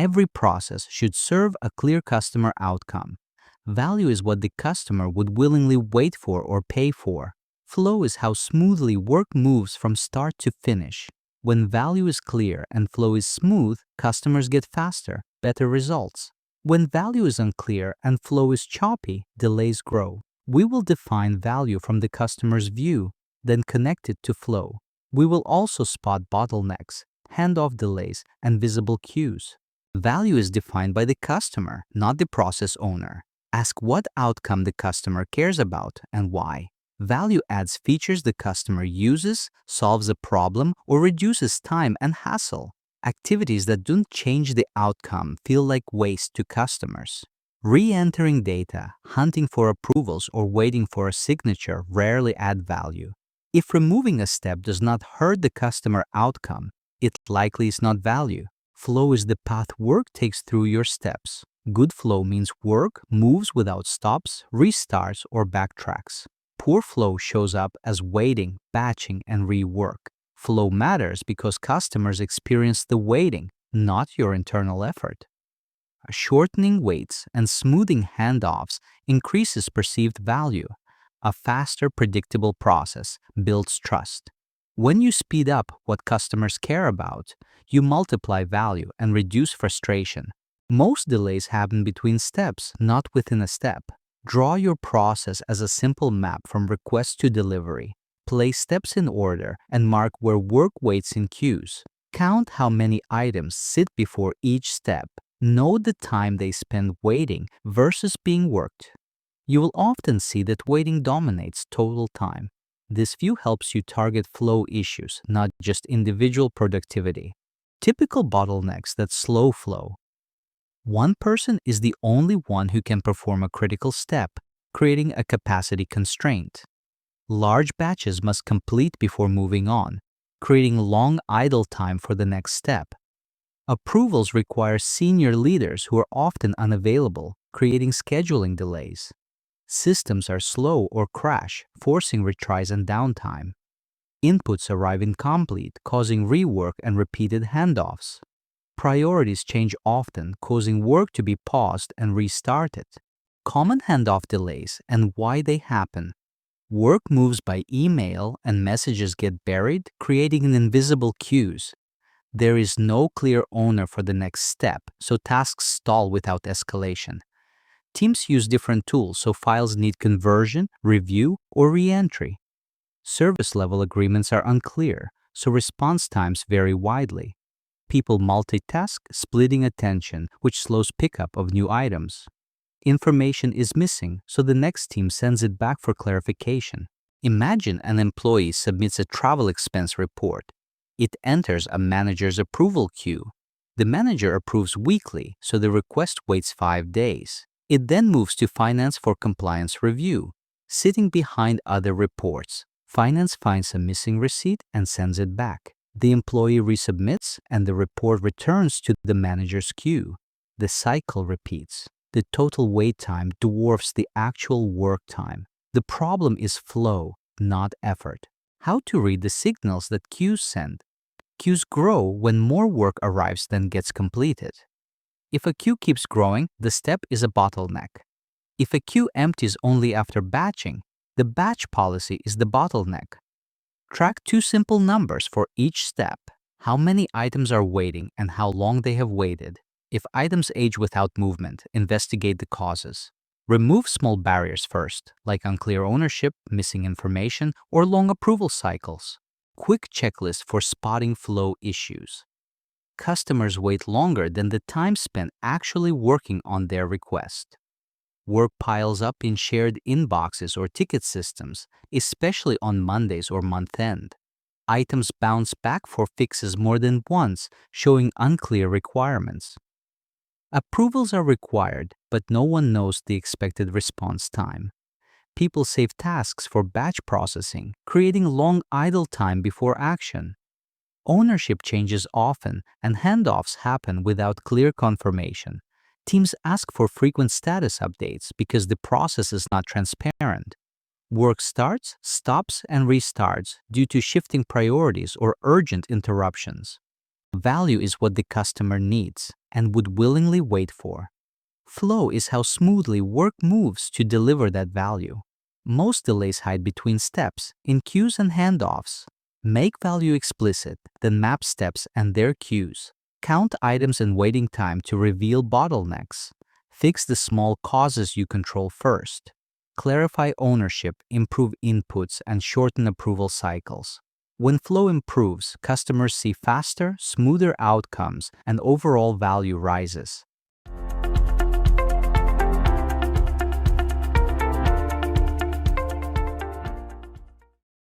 Every process should serve a clear customer outcome. Value is what the customer would willingly wait for or pay for. Flow is how smoothly work moves from start to finish. When value is clear and flow is smooth, customers get faster, better results. When value is unclear and flow is choppy, delays grow. We will define value from the customer's view, then connect it to flow. We will also spot bottlenecks, handoff delays, and visible cues. Value is defined by the customer, not the process owner. Ask what outcome the customer cares about and why. Value adds features the customer uses, solves a problem, or reduces time and hassle. Activities that don't change the outcome feel like waste to customers. Re-entering data, hunting for approvals, or waiting for a signature rarely add value. If removing a step does not hurt the customer outcome, it likely is not value. Flow is the path work takes through your steps. Good flow means work moves without stops, restarts, or backtracks. Poor flow shows up as waiting, batching, and rework. Flow matters because customers experience the waiting, not your internal effort. Shortening waits and smoothing handoffs increases perceived value. A faster, predictable process builds trust. When you speed up what customers care about, you multiply value and reduce frustration. Most delays happen between steps, not within a step. Draw your process as a simple map from request to delivery. Place steps in order and mark where work waits in queues. Count how many items sit before each step. Note the time they spend waiting versus being worked. You will often see that waiting dominates total time. This view helps you target flow issues, not just individual productivity. Typical bottlenecks that slow flow. One person is the only one who can perform a critical step, creating a capacity constraint. Large batches must complete before moving on, creating long idle time for the next step. Approvals require senior leaders who are often unavailable, creating scheduling delays. Systems are slow or crash, forcing retries and downtime. Inputs arrive incomplete, causing rework and repeated handoffs. Priorities change often, causing work to be paused and restarted. Common handoff delays and why they happen. Work moves by email and messages get buried, creating an invisible queues. There is no clear owner for the next step, so tasks stall without escalation. Teams use different tools, so files need conversion, review, or re-entry. Service level agreements are unclear, so response times vary widely. People multitask, splitting attention, which slows pickup of new items. Information is missing, so the next team sends it back for clarification. Imagine an employee submits a travel expense report. It enters a manager's approval queue. The manager approves weekly, so the request waits 5 days. It then moves to finance for compliance review. Sitting behind other reports, finance finds a missing receipt and sends it back. The employee resubmits and the report returns to the manager's queue. The cycle repeats. The total wait time dwarfs the actual work time. The problem is flow, not effort. How to read the signals that queues send. Queues grow when more work arrives than gets completed. If a queue keeps growing, the step is a bottleneck. If a queue empties only after batching, the batch policy is the bottleneck. Track 2 simple numbers for each step: how many items are waiting and how long they have waited. If items age without movement, investigate the causes. Remove small barriers first, like unclear ownership, missing information, or long approval cycles. Quick checklist for spotting flow issues. Customers wait longer than the time spent actually working on their request. Work piles up in shared inboxes or ticket systems, especially on Mondays or month-end. Items bounce back for fixes more than once, showing unclear requirements. Approvals are required, but no one knows the expected response time. People save tasks for batch processing, creating long idle time before action. Ownership changes often, and handoffs happen without clear confirmation. Teams ask for frequent status updates because the process is not transparent. Work starts, stops, and restarts due to shifting priorities or urgent interruptions. Value is what the customer needs and would willingly wait for. Flow is how smoothly work moves to deliver that value. Most delays hide between steps, in queues and handoffs. Make value explicit, then map steps and their queues. Count items and waiting time to reveal bottlenecks. Fix the small causes you control first. Clarify ownership, improve inputs, and shorten approval cycles. When flow improves, customers see faster, smoother outcomes, and overall value rises.